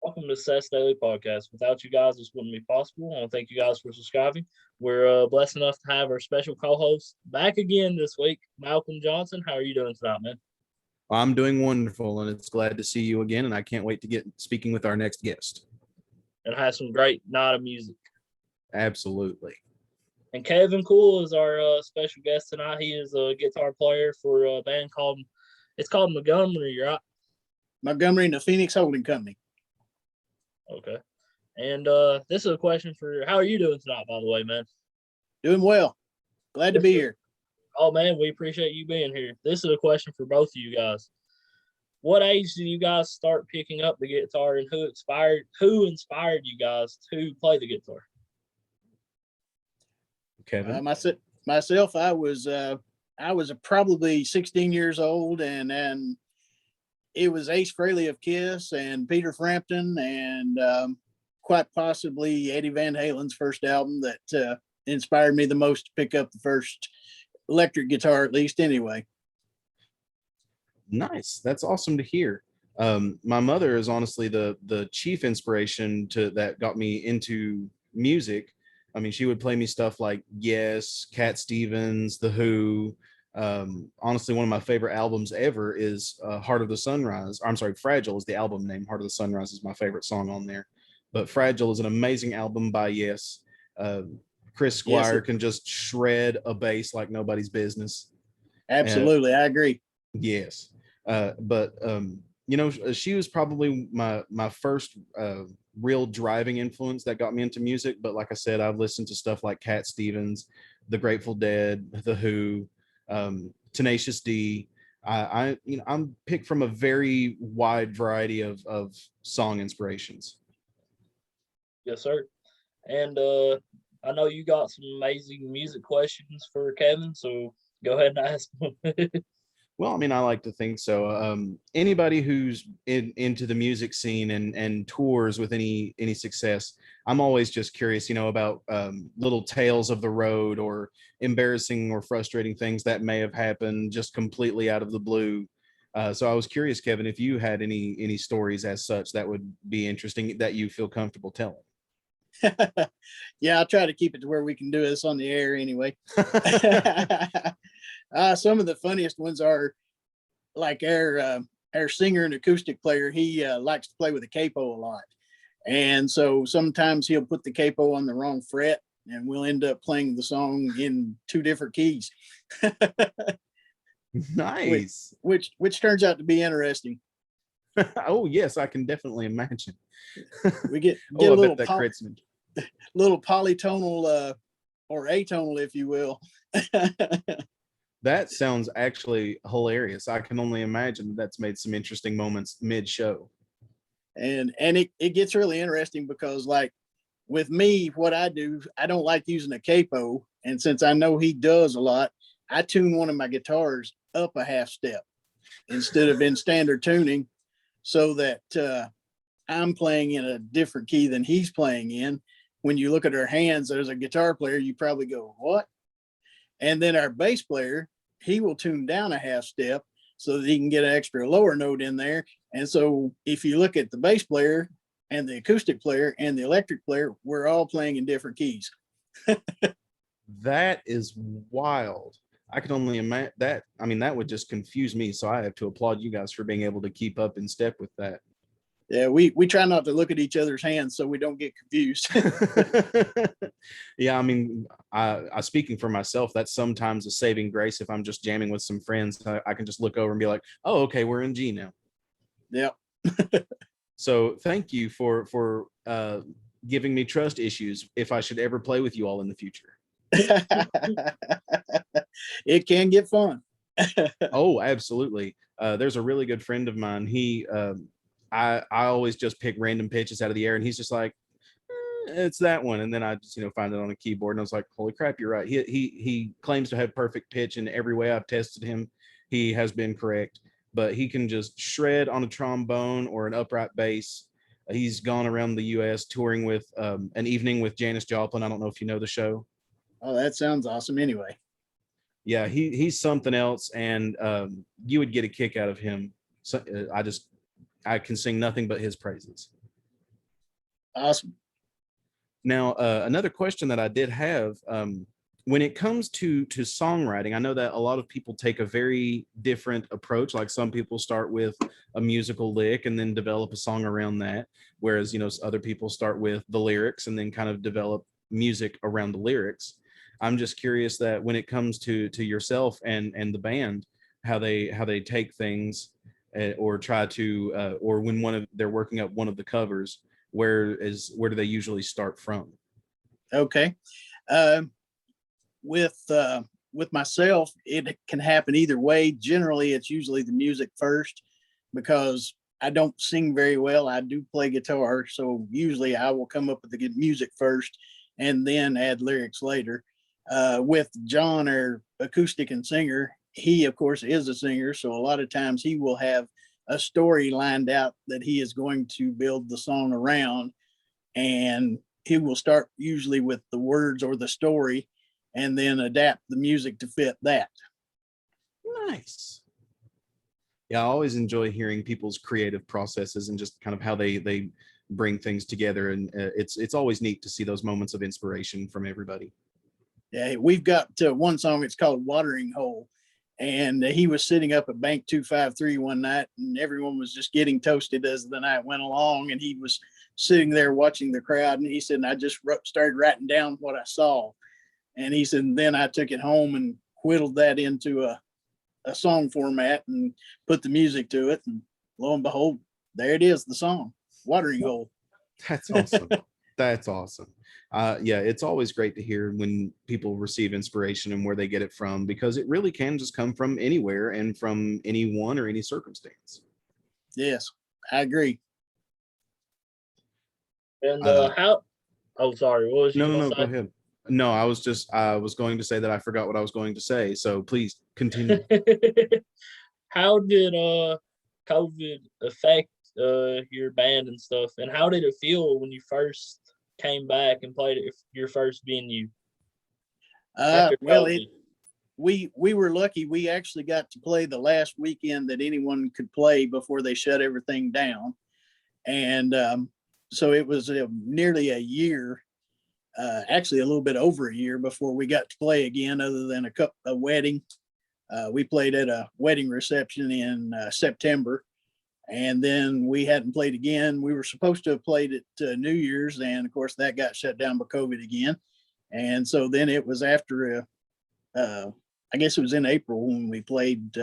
Welcome to Seth's Daily Podcast. Without you guys, this wouldn't be possible. I want to thank you guys for subscribing. We're blessed enough to have our special co-host back again this week, Malcolm Johnson. How are you doing tonight, man? I'm doing wonderful, and it's glad to see you again, and I can't wait to get speaking with our next guest. And have some great night of music. Absolutely. And Kevin Cool is our special guest tonight. He is a guitar player for a band called Montgomery, right? Montgomery and the Phoenix Holding Company. Okay. And this is a question for how are you doing tonight, by the way, man? Doing well. Glad to be here. Oh, man, we appreciate you being here. This is a question for both of you guys. What age did you guys start picking up the guitar, and who inspired you guys to play the guitar? Kevin? Myself, I was probably 16 years old, and then it was Ace Frehley of Kiss and Peter Frampton and quite possibly Eddie Van Halen's first album that inspired me the most to pick up the first electric guitar, at least anyway. Nice. That's awesome to hear. My mother is honestly the chief inspiration that got me into music. I mean, she would play me stuff like Yes, Cat Stevens, The Who. Honestly, one of my favorite albums ever is Heart of the Sunrise. I'm sorry, Fragile is the album name. Heart of the Sunrise is my favorite song on there. But Fragile is an amazing album by Yes. Chris Squire can just shred a bass like nobody's business. Absolutely, I agree. Yes. But she was probably my first real driving influence that got me into music. But like I said, I've listened to stuff like Cat Stevens, The Grateful Dead, The Who, Tenacious D. I'm picked from a very wide variety of song inspirations. Yes, sir. And I know you got some amazing music questions for Kevin, so go ahead and ask them. Well, I mean, I like to think so. Anybody who's into the music scene and tours with any success, I'm always just curious, about little tales of the road or embarrassing or frustrating things that may have happened just completely out of the blue. So I was curious, Kevin, if you had any stories as such that would be interesting that you feel comfortable telling. Yeah, I'll try to keep it to where we can do this on the air anyway. Some of the funniest ones are like our singer and acoustic player. He likes to play with a capo a lot. And so sometimes he'll put the capo on the wrong fret and we'll end up playing the song in two different keys. Nice. Which turns out to be interesting. Oh, yes, I can definitely imagine. We get a little little polytonal or atonal, if you will. That sounds actually hilarious. I can only imagine that's made some interesting moments mid-show. And it gets really interesting because, like, with me, what I do, I don't like using a capo. And since I know he does a lot, I tune one of my guitars up a half step instead of in standard tuning so that I'm playing in a different key than he's playing in. When you look at our hands, there's a guitar player, you probably go, what? And then our bass player, he will tune down a half step so that he can get an extra lower note in there. And so if you look at the bass player and the acoustic player and the electric player, we're all playing in different keys. That is wild. I can only imagine that. I mean, that would just confuse me. So I have to applaud you guys for being able to keep up in step with that. Yeah, we try not to look at each other's hands so we don't get confused. Yeah, I mean, I speaking for myself, that's sometimes a saving grace. If I'm just jamming with some friends, I can just look over and be like, oh, okay, we're in G now. Yeah. So thank you for giving me trust issues if I should ever play with you all in the future. It can get fun. Oh, absolutely. There's a really good friend of mine. I always just pick random pitches out of the air, and he's just like, it's that one. And then I just, find it on a keyboard, and I was like, holy crap, you're right. He claims to have perfect pitch in every way I've tested him. He has been correct, but he can just shred on a trombone or an upright bass. He's gone around the U.S. touring with An Evening with Janis Joplin. I don't know if you know the show. Oh, that sounds awesome. Anyway. Yeah, he's something else, and you would get a kick out of him. So I can sing nothing but his praises. Awesome. Now, another question that I did have, when it comes to songwriting, I know that a lot of people take a very different approach. Like some people start with a musical lick and then develop a song around that, whereas other people start with the lyrics and then kind of develop music around the lyrics. I'm just curious that when it comes to yourself and the band, how they take things, or try to, or when they're working up one of the covers, where do they usually start from? Okay. With myself, it can happen either way. Generally, it's usually the music first, because I don't sing very well. I do play guitar, so usually I will come up with the music first and then add lyrics later. With John, our acoustic and singer, he of course is a singer, so a lot of times he will have a story lined out that he is going to build the song around, and he will start usually with the words or the story and then adapt the music to fit that. Nice. Yeah, I always enjoy hearing people's creative processes and just kind of how they bring things together, and it's always neat to see those moments of inspiration from everybody. Yeah, we've got one song, it's called Watering Hole, and he was sitting up at Bank 253 one night, and everyone was just getting toasted as the night went along, and he was sitting there watching the crowd, and he said, and I just started writing down what I saw, and he said, and then I took it home and whittled that into a song format and put the music to it, and lo and behold, there it is, the song, Watering Hole. That's awesome. That's awesome. Yeah, it's always great to hear when people receive inspiration and where they get it from, because it really can just come from anywhere and from anyone or any circumstance. Yes, I agree. And how? Oh, sorry. What was you No, gonna go ahead. No, I was going to say that I forgot what I was going to say. So please continue. How did COVID affect your band and stuff? And how did it feel when you first came back and played at your first venue? Well, we were lucky. We actually got to play the last weekend that anyone could play before they shut everything down, and so it was nearly a year, actually a little bit over a year before we got to play again, other than a wedding. We played at a wedding reception in September, and then we hadn't played again. We were supposed to have played at New Year's, and of course that got shut down by COVID again. And so then it was after, I guess it was in April when we played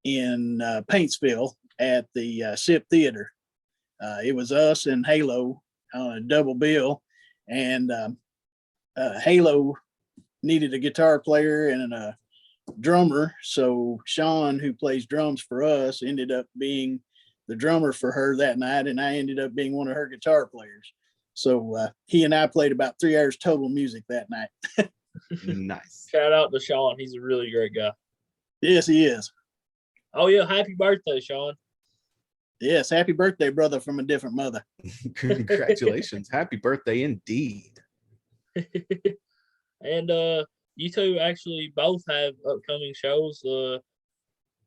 in Paintsville at the SIP Theater. It was us and Halo on a double bill, and Halo needed a guitar player and a drummer. So Sean, who plays drums for us, ended up being the drummer for her that night, and I ended up being one of her guitar players. So he and I played about 3 hours total music that night. Nice. Shout out to Sean. He's a really great guy. Yes, he is. Oh yeah, happy birthday, Sean. Yes, happy birthday, brother from a different mother. Congratulations. Happy birthday indeed. And you two actually both have upcoming shows.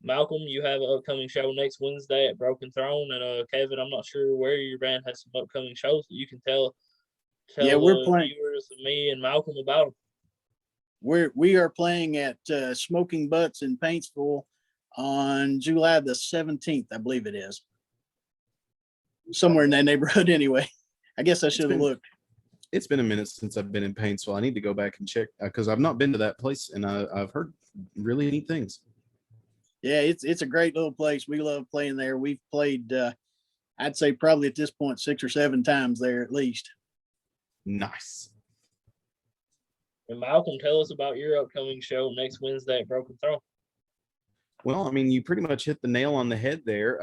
Malcolm, you have an upcoming show next Wednesday at Broken Throne, and Kevin, I'm not sure where your band has some upcoming shows that you can tell Yeah, we're the playing. viewers and me and Malcolm about them. We are playing at Smoking Butts in Paintsville on July the 17th, I believe it is. Somewhere in that neighborhood anyway. I guess I should have looked. It's been a minute since I've been in Paintsville. I need to go back and check, because I've not been to that place, and I've heard really neat things. Yeah, it's a great little place. We love playing there. We've played, I'd say probably at this point 6 or 7 times there at least. Nice. And Malcolm, tell us about your upcoming show next Wednesday at Broken Throne. Well, I mean, you pretty much hit the nail on the head there.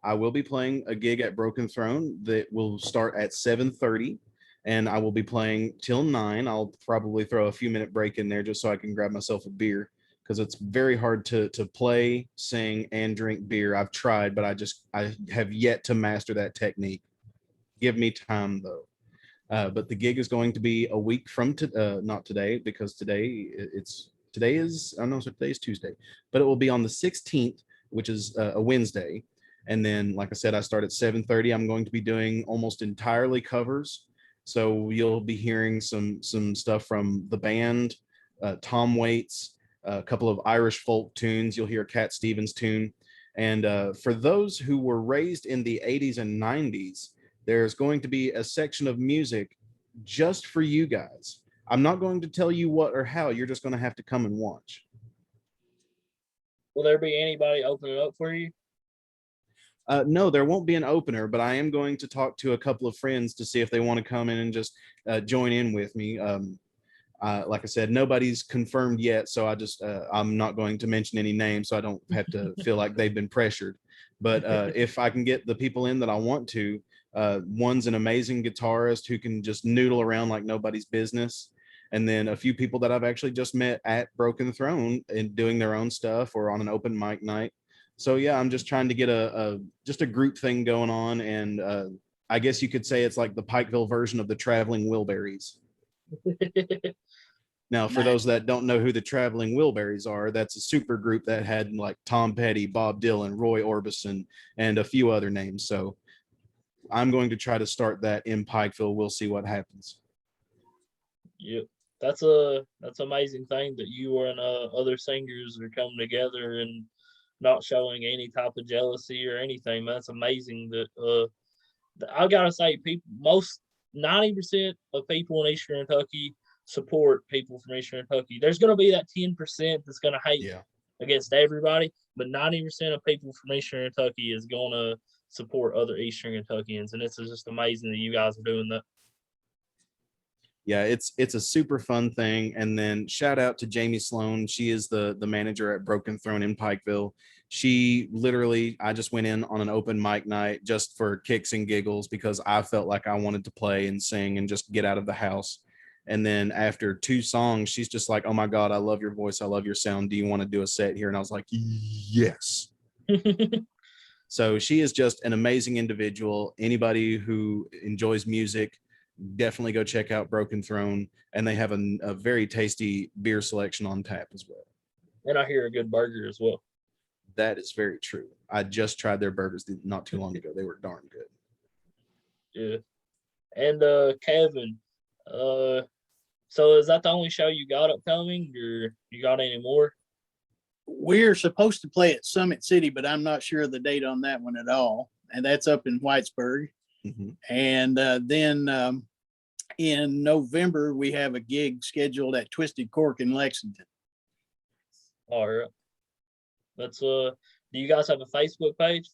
I will be playing a gig at Broken Throne that will start at 7:30, and I will be playing till 9. I'll probably throw a few minute break in there just so I can grab myself a beer, because it's very hard to play, sing, and drink beer. I've tried, but I have yet to master that technique. Give me time though. But the gig is going to be a week from not today, because today is Tuesday, but it will be on the 16th, which is a Wednesday. And then, like I said, I start at 7:30. I'm going to be doing almost entirely covers. So you'll be hearing some stuff from the band, Tom Waits, a couple of Irish folk tunes. You'll hear a Cat Stevens tune. And for those who were raised in the 80s and 90s, there's going to be a section of music just for you guys. I'm not going to tell you what or how. You're just going to have to come and watch. Will there be anybody opening up for you? No, there won't be an opener, but I am going to talk to a couple of friends to see if they want to come in and just join in with me. Like I said, nobody's confirmed yet, so I'm not going to mention any names, so I don't have to feel like they've been pressured. But if I can get the people in that I want to, one's an amazing guitarist who can just noodle around like nobody's business. And then a few people that I've actually just met at Broken Throne and doing their own stuff or on an open mic night. So yeah, I'm just trying to get just a group thing going on, and I guess you could say it's like the Pikeville version of the Traveling Wilburys. Now, for those that don't know who the Traveling Wilburys are, that's a super group that had like Tom Petty, Bob Dylan, Roy Orbison, and a few other names. So I'm going to try to start that in Pikeville. We'll see what happens. Yep. That's amazing thing that you and other singers are coming together and not showing any type of jealousy or anything. That's amazing. That I gotta say, 90% of people in Eastern Kentucky support people from Eastern Kentucky. There's gonna be that 10% that's gonna hate against everybody, but 90% of people from Eastern Kentucky is gonna support other Eastern Kentuckians, and it's just amazing that you guys are doing that. Yeah, it's a super fun thing. And then shout out to Jamie Sloan. She is the manager at Broken Throne in Pikeville. She literally, I just went in on an open mic night just for kicks and giggles because I felt like I wanted to play and sing and just get out of the house. And then after 2 songs, she's just like, "Oh my God, I love your voice. I love your sound. Do you want to do a set here?" And I was like, "Yes." So she is just an amazing individual. Anybody who enjoys music, definitely go check out Broken Throne, and they have a very tasty beer selection on tap as well. And I hear a good burger as well. That is very true. I just tried their burgers not too long ago. They were darn good. Yeah. And Kevin, so is that the only show you got upcoming, or you got any more? We're supposed to play at Summit City, but I'm not sure of the date on that one at all. And that's up in Whitesburg. Mm-hmm. And then in November, we have a gig scheduled at Twisted Cork in Lexington. All right. That's do you guys have a Facebook page?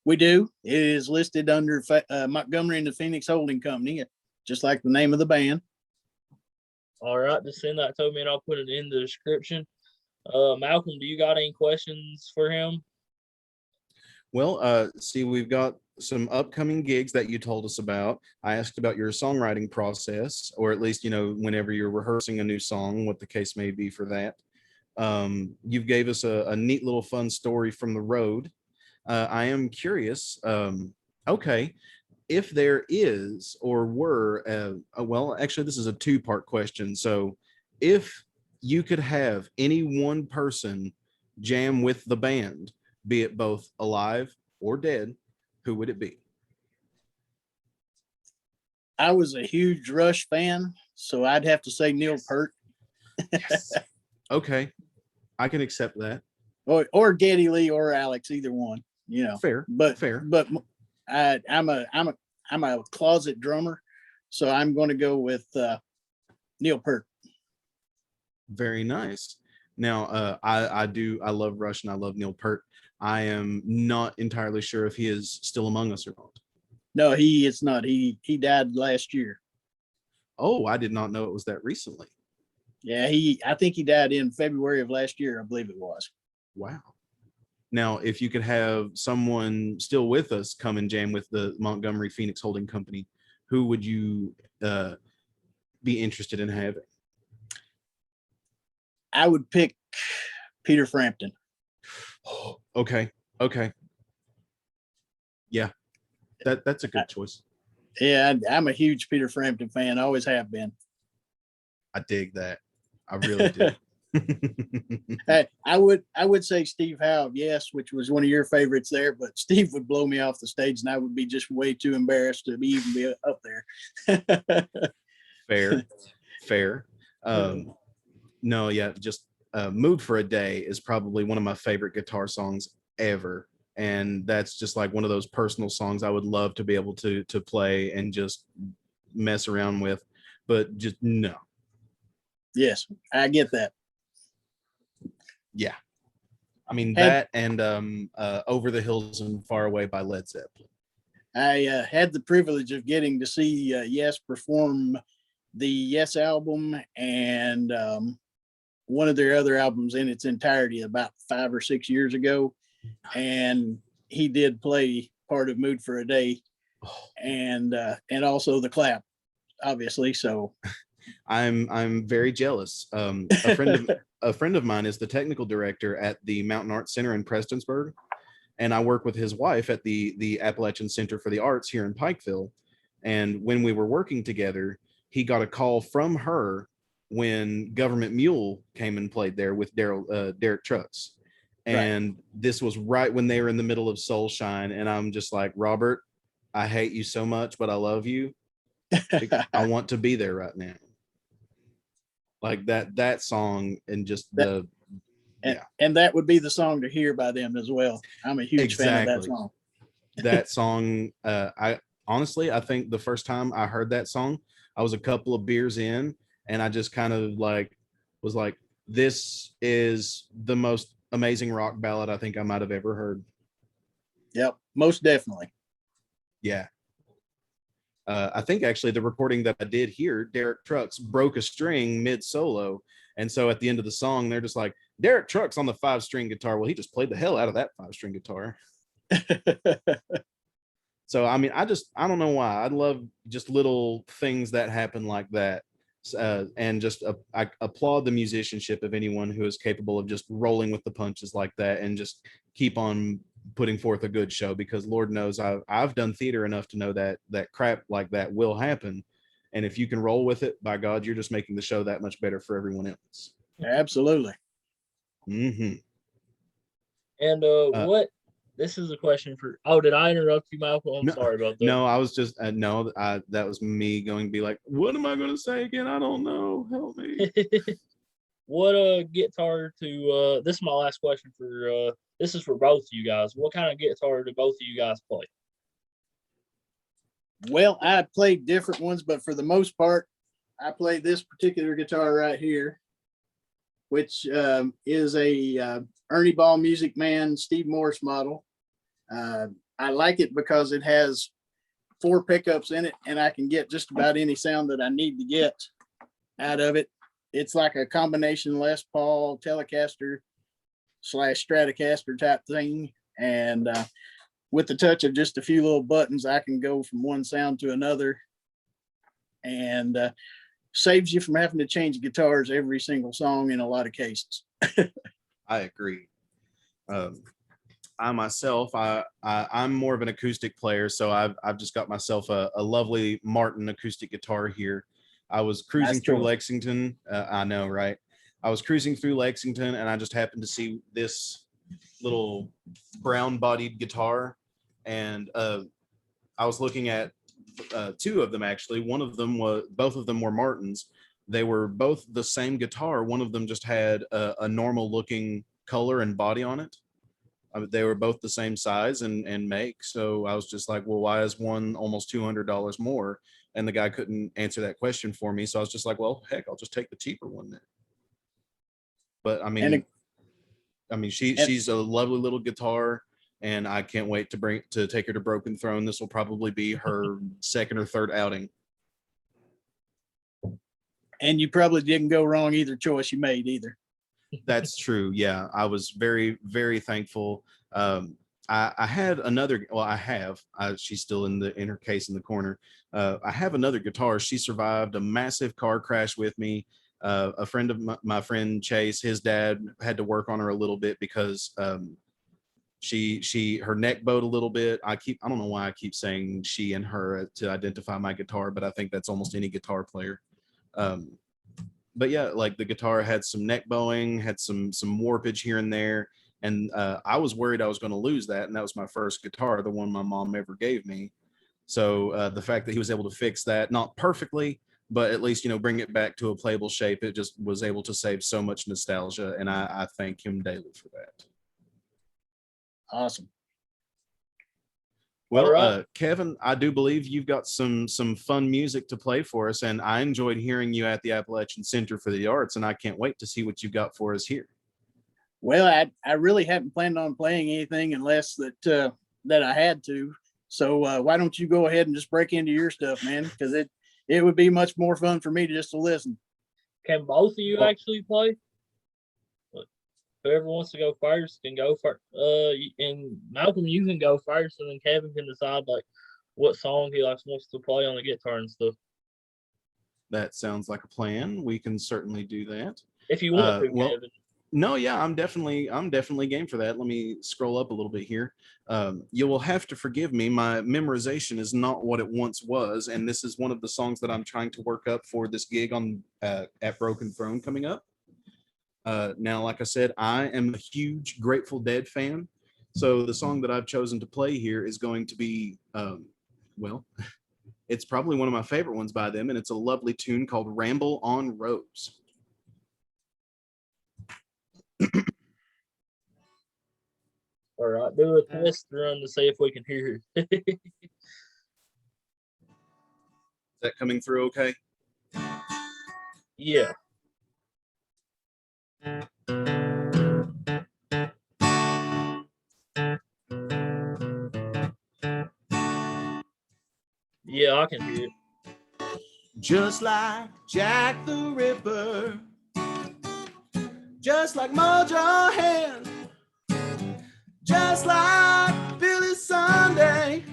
We do. It is listed under Montgomery and the Phoenix Holding Company, just like the name of the band. All right, just send that to me and I'll put it in the description. Malcolm, do you got any questions for him? Well, see, we've got some upcoming gigs that you told us about. I asked about your songwriting process, or at least, whenever you're rehearsing a new song, what the case may be for that. You gave us a neat little fun story from the road. I am curious. Okay, if there is or were, well, actually, this is a 2-part question. So if you could have any one person jam with the band, be it both alive or dead, who would it be? I was a huge Rush fan, so I'd have to say Neil Peart. Yes. Okay, I can accept that. Or Geddy Lee or Alex, either one. Fair, but fair. But I'm a closet drummer, so I'm going to go with Neil Peart. Very nice. Now, I love Rush and I love Neil Peart. I am not entirely sure if he is still among us or not. No, he is not. He died last year. Oh, I did not know it was that recently. Yeah, I think he died in February of last year, I believe it was. Wow. Now, if you could have someone still with us come and jam with the Montgomery Phoenix Holding Company, who would you be interested in having? I would pick Peter Frampton. Okay. Yeah, that's a good choice. Yeah, I'm a huge Peter Frampton fan. I always have been. I dig that. I really do. I would say Steve Howe, yes, which was one of your favorites there, but Steve would blow me off the stage, and I would be just way too embarrassed to even be up there. Fair, fair. No, yeah, just Mood for a Day is probably one of my favorite guitar songs ever. And that's just like one of those personal songs I would love to be able to play and just mess around with, but just no. Yes, I get that. Yeah. I mean Had that and Over the Hills and Far Away by Led Zeppelin. I had the privilege of getting to see Yes perform the Yes album and one of their other albums in its entirety about 5 or 6 years ago, and he did play part of Mood for a Day, and also the clap, obviously. So I'm very jealous. A friend of mine is the technical director at the Mountain Arts Center in Prestonsburg, and I work with his wife at the Appalachian Center for the Arts here in Pikeville. And when we were working together, he got a call from her when Government Mule came and played there with Derek Trucks. And this was right when they were in the middle of Soul Shine. And I'm just like, Robert, I hate you so much, but I love you. I want to be there right now. Like that song and just the and that would be the song to hear by them as well. I'm a huge fan of that exactly. song. That song, I honestly, I think the first time I heard that song, I was a couple of beers in, and I just kind of like was like, this is the most amazing rock ballad I think I might have ever heard. Yep, most definitely. Yeah. I think actually the recording that I did here, Derek Trucks broke a string mid solo. And so at the end of the song, they're just like, Derek Trucks on the 5-string guitar. Well, he just played the hell out of that 5-string guitar. So, I mean, I don't know why. I love just little things that happen like that. And just I applaud the musicianship of anyone who is capable of just rolling with the punches like that and just keep on putting forth a good show, because Lord knows I've done theater enough to know that crap like that will happen. And if you can roll with it, by God, you're just making the show that much better for everyone else. Absolutely. Mm-hmm. And what? This is a question for. Oh, did I interrupt you, Malcolm? I'm sorry about that. No, I was just no. That was me going to be like, what am I going to say again? I don't know. Help me. What guitar to? This is my last question for. This is for both of you guys. What kind of guitar do both of you guys play? Well, I played different ones, but for the most part, I play this particular guitar right here, which is a Ernie Ball Music Man Steve Morse model. I like it because it has 4 pickups in it, and I can get just about any sound that I need to get out of it. It's like a combination Les Paul, Telecaster / Stratocaster type thing. And with the touch of just a few little buttons, I can go from one sound to another, and saves you from having to change guitars every single song in a lot of cases. I agree. I myself, I'm more of an acoustic player, so I've just got myself a lovely Martin acoustic guitar here. I was cruising through Lexington. I know, right? I was cruising through Lexington, and I just happened to see this little brown-bodied guitar, and I was looking at 2 of them actually. Both of them were Martins. They were both the same guitar. One of them just had a normal-looking color and body on it. They were both the same size and make. So I was just like, well, why is one almost $200 more? And the guy couldn't answer that question for me. So I was just like, well, heck, I'll just take the cheaper one then. But I mean, she's a lovely little guitar, and I can't wait to take her to Broken Throne. This will probably be her second or third outing. And you probably didn't go wrong either choice you made either. That's true. Yeah, I was very, very thankful. I had another. Well, I have. She's still in her case in the corner. I have another guitar. She survived a massive car crash with me. A friend of my friend Chase, his dad had to work on her a little bit because her neck bowed a little bit. I don't know why I keep saying she and her to identify my guitar, but I think that's almost any guitar player. but yeah, like the guitar had some neck bowing, had some warpage here and there, and I was worried I was going to lose that, and that was my first guitar, the one my mom ever gave me. So the fact that he was able to fix that, not perfectly, but at least bring it back to a playable shape, it just was able to save so much nostalgia, and I thank him daily for that. Awesome. Well, All right. Kevin, I do believe you've got some fun music to play for us, and I enjoyed hearing you at the Appalachian Center for the Arts, and I can't wait to see what you've got for us here. Well, I really haven't planned on playing anything unless that I had to. So why don't you go ahead and just break into your stuff, man? Because it would be much more fun for me just to listen. Can both of you Well- actually play? Whoever wants to go first can go first. And Malcolm, you can go first, and then Kevin can decide like what song he wants to play on the guitar and stuff. That sounds like a plan. We can certainly do that. If you want to, well, Kevin. No, yeah, I'm definitely game for that. Let me scroll up a little bit here. You will have to forgive me. My memorization is not what it once was, and this is one of the songs that I'm trying to work up for this gig on at Broken Throne coming up. Now, like I said, I am a huge Grateful Dead fan, so the song that I've chosen to play here is going to be, well, it's probably one of my favorite ones by them, and it's a lovely tune called "Ramble on Rose." All right, do a test run to see if we can hear it. Is that coming through okay? Yeah. Yeah, I can hear it. Just like Jack the Ripper, just like Mojo Hand, just like Billy Sunday,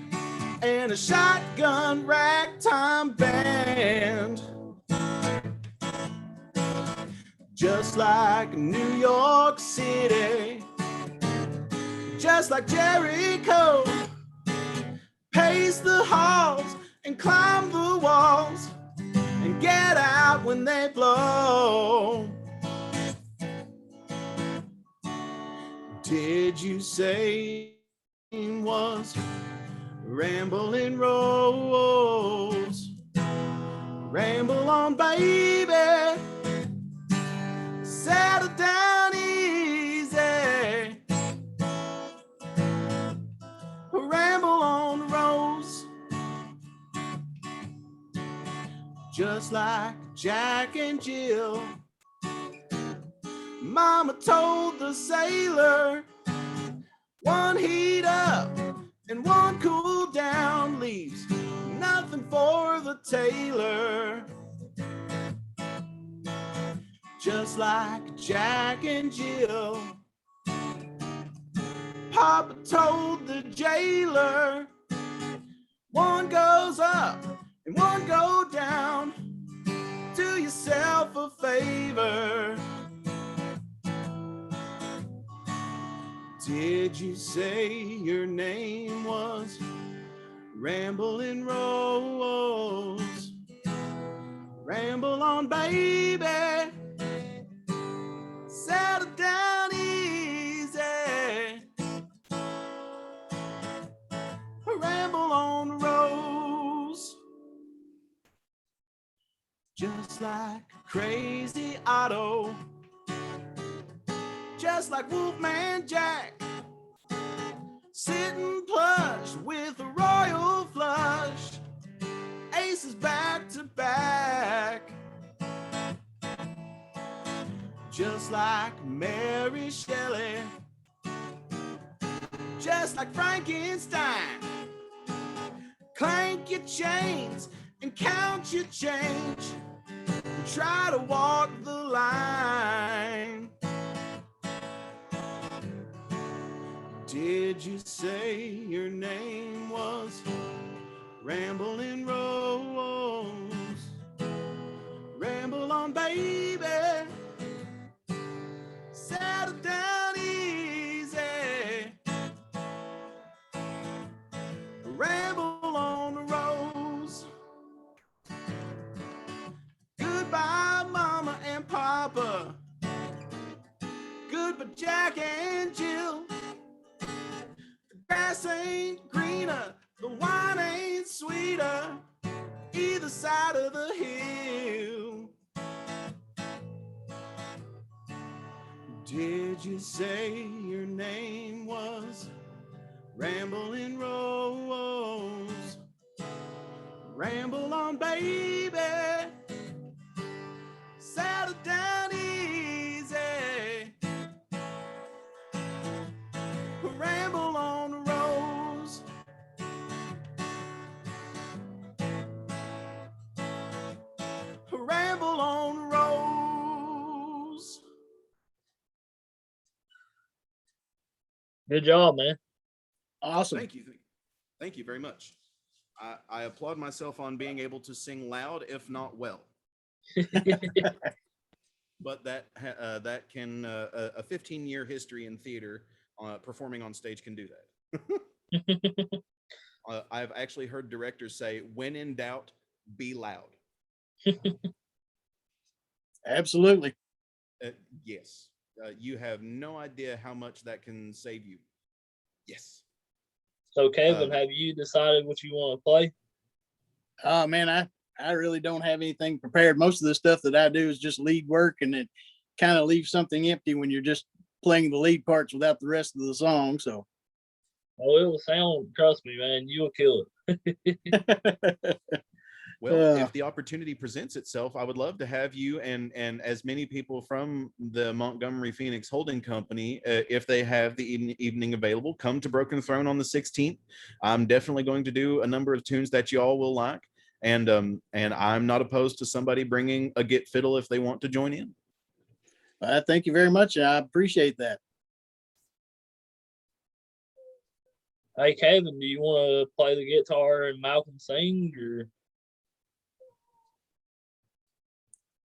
and a shotgun ragtime band. Just like New York City, just like Jericho, pace the halls and climb the walls and get out when they blow. Did you say it was Rambling Rose? Ramble on, baby, settle down easy. Ramble on, Rose. Just like Jack and Jill, Mama told the sailor, one heat up and one cool down leaves nothing for the tailor. Just like Jack and Jill, Papa told the jailer, one goes up and one go down. Do yourself a favor. Did you say your name was Rambling Rose? Ramble on, baby, settle down easy. Ramble on, Rose. Just like Crazy Otto, just like Wolfman Jack, sitting plush with a royal flush, aces back to back. Just like Mary Shelley, just like Frankenstein, clank your chains and count your change, and try to walk the line. Did you say your name was Rambling Rose? Ramble on, baby, settle down easy. Ramble on, Rose. Goodbye, Mama. Jack and Jill. The grass ain't greener, the wine ain't sweeter, either side of the hill. Did you say your name was Ramblin' Rose? Ramble on, baby. Settle down easy. Ramble on, Rose. Ramble on, Rose. Good job, man. Awesome. Thank you. Thank you very much. I applaud myself on being able to sing loud, if not well. But that can a 15-year history in theater, performing on stage can do that. I've actually heard directors say, "When in doubt, be loud." Absolutely. Yes, you have no idea how much that can save you. Yes. So, Kevin, have you decided what you want to play? Oh man, I really don't have anything prepared. Most of the stuff that I do is just lead work, and it kind of leaves something empty when you're just playing the lead parts without the rest of the song. So Oh, it will sound, trust me, man, you will kill it. Well, if the opportunity presents itself, I would love to have you and as many people from the Montgomery Phoenix Holding Company, if they have the evening available, come to Broken Throne on the 16th. I'm definitely going to do a number of tunes that you all will like, and I'm not opposed to somebody bringing a git fiddle if they want to join in. thank you very much. I appreciate that. Hey, Kevin, do you want to play the guitar and Malcolm sing, or?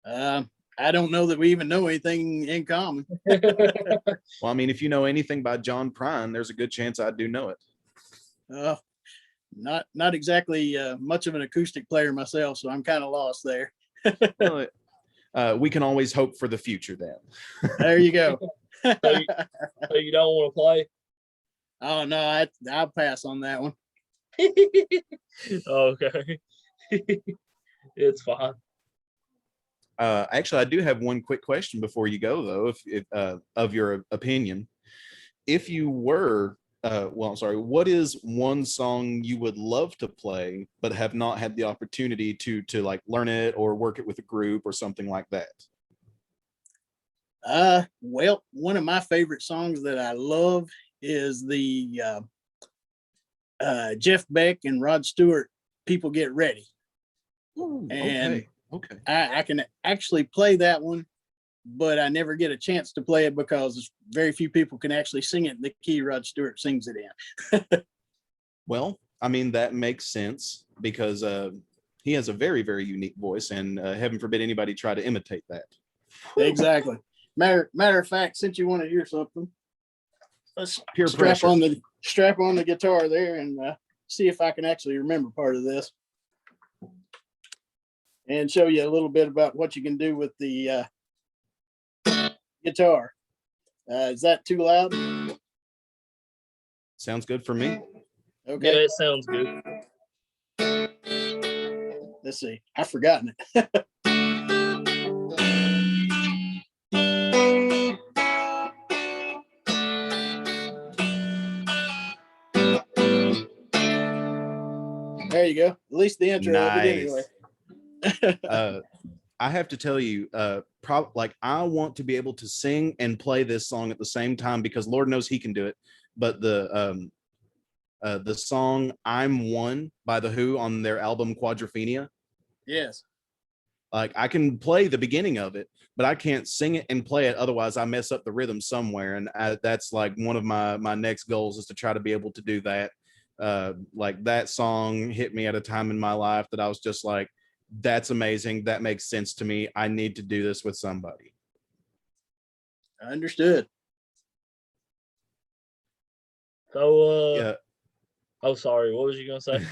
I don't know that we even know anything in common. Well, I mean, if you know anything by John Prine, there's a good chance I do know it. Not exactly much of an acoustic player myself, so I'm kind of lost there. Well, we can always hope for the future then. There you go. So you don't want to play? Oh no, I'll pass on that one. Okay. It's fine. Actually, I do have one quick question before you go, though, if of your opinion. If you were, well, I'm sorry, what is one song you would love to play but have not had the opportunity to like learn it or work it with a group or something like that? Well, one of my favorite songs that I love is the Jeff Beck and Rod Stewart, "People Get Ready." Ooh, And okay. I can actually play that one, but I never get a chance to play it because very few people can actually sing it in the key Rod Stewart sings it in. Well, I mean, that makes sense because he has a very, very unique voice, and heaven forbid anybody try to imitate that. Exactly. Matter of fact, since you want to hear something, let's Peer strap pressure. on the guitar there and see if I can actually remember part of this and show you a little bit about what you can do with the guitar. Is that too loud? Sounds good for me. Okay. Yeah, it sounds good. Let's see. I've forgotten it. There you go. At least the intro of it anyway. I have to tell you, like I want to be able to sing and play this song at the same time because Lord knows he can do it. But the song "I'm One" by The Who on their album Quadrophenia. Yes. Like I can play the beginning of it, but I can't sing it and play it. Otherwise, I mess up the rhythm somewhere, and that's like one of my next goals is to try to be able to do that. Like that song hit me at a time in my life that I was just like, that's amazing. That makes sense to me. I need to do this with somebody. Understood. So, Yeah. Oh, sorry. What was you gonna say?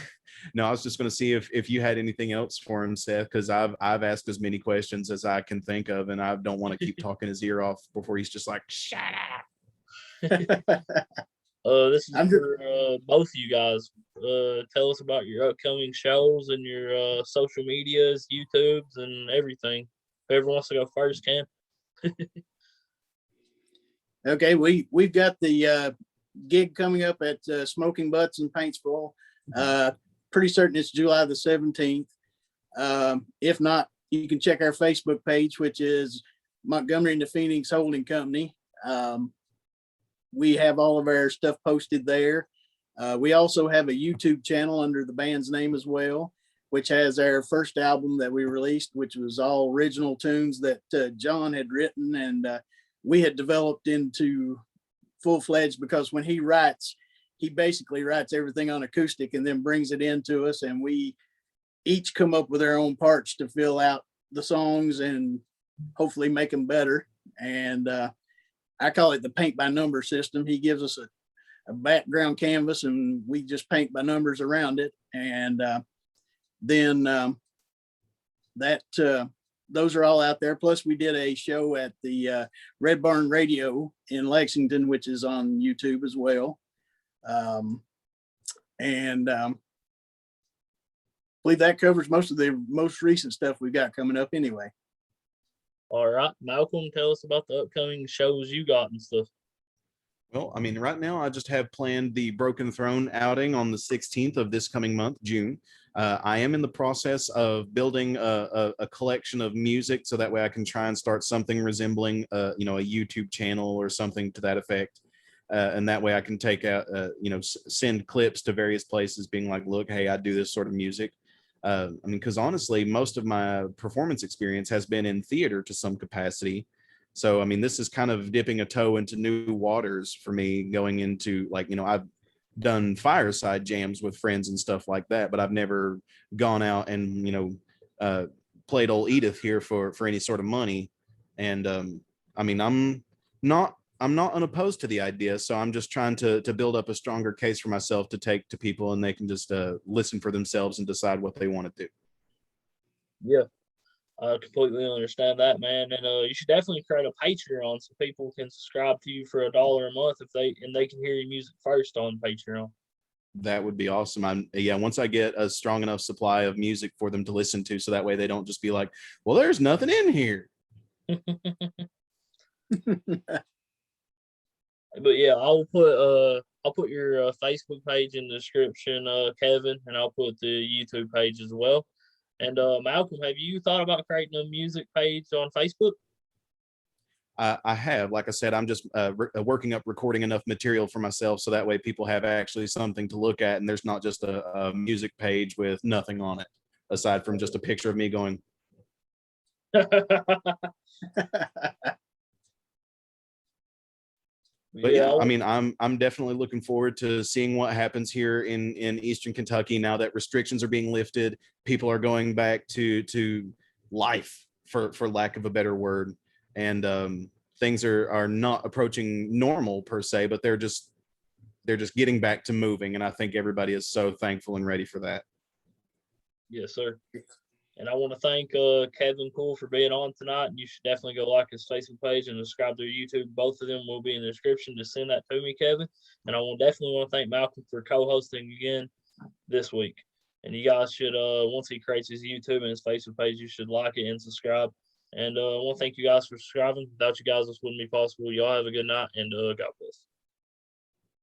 No, I was just going to see if you had anything else for him, Seth, because I've asked as many questions as I can think of, and I don't want to keep talking his ear off before he's just like, shut up. This is I'm just, for both of you guys. Tell us about your upcoming shows and your social medias, YouTubes, and everything. Whoever wants to go first can. okay. We've got the gig coming up at Smoking Butts in Paintsville. Pretty certain it's July the 17th. If not, you can check our Facebook page, which is Montgomery and the Phoenix Holding Company. We have all of our stuff posted there. We also have a YouTube channel under the band's name as well, which has our first album that we released, which was all original tunes that John had written and we had developed into full-fledged, because when he writes, he basically writes everything on acoustic and then brings it into us, and we each come up with our own parts to fill out the songs and hopefully make them better. And I call it the paint by number system. He gives us a background canvas and we just paint by numbers around it. And then those are all out there. Plus we did a show at the Red Barn Radio in Lexington, which is on YouTube as well. I believe that covers most of the most recent stuff we've got coming up anyway. All right, Malcolm, tell us about the upcoming shows you got and stuff. Well, I mean, right now I just have planned the Broken Throne outing on the 16th of this coming month, June. I am in the process of building a collection of music so that way I can try and start something resembling, a YouTube channel or something to that effect. And that way I can take out, send clips to various places being like, look, hey, I do this sort of music. I mean, because honestly, most of my performance experience has been in theater to some capacity. So, I mean, this is kind of dipping a toe into new waters for me going into I've done fireside jams with friends and stuff like that, but I've never gone out and, played old Edith here for any sort of money. And I mean, I'm not unopposed to the idea. So I'm just trying to build up a stronger case for myself to take to people, and they can just listen for themselves and decide what they want to do. Yeah, I completely understand that, man. And you should definitely create a Patreon so people can subscribe to you for $1 a month if they can hear your music first on Patreon. That would be awesome. Once I get a strong enough supply of music for them to listen to, so that way they don't just be like, well, there's nothing in here. But yeah, I'll put your Facebook page in the description, Kevin, and I'll put the YouTube page as well. And Malcolm, have you thought about creating a music page on Facebook? I have, like I said, I'm just working up recording enough material for myself so that way people have actually something to look at, and there's not just a music page with nothing on it aside from just a picture of me going. But yeah, I mean, I'm definitely looking forward to seeing what happens here in Eastern Kentucky now that restrictions are being lifted. People are going back to life, for lack of a better word, and things are not approaching normal per se, but they're just getting back to moving, and I think everybody is so thankful and ready for that. Yes, sir. And I want to thank Kevin Poole for being on tonight. And you should definitely go like his Facebook page and subscribe to YouTube. Both of them will be in the description. To send that to me, Kevin. And I will definitely want to thank Malcolm for co-hosting again this week. And you guys should, once he creates his YouTube and his Facebook page, you should like it and subscribe. And I want to thank you guys for subscribing. Without you guys, this wouldn't be possible. Y'all have a good night, and God bless.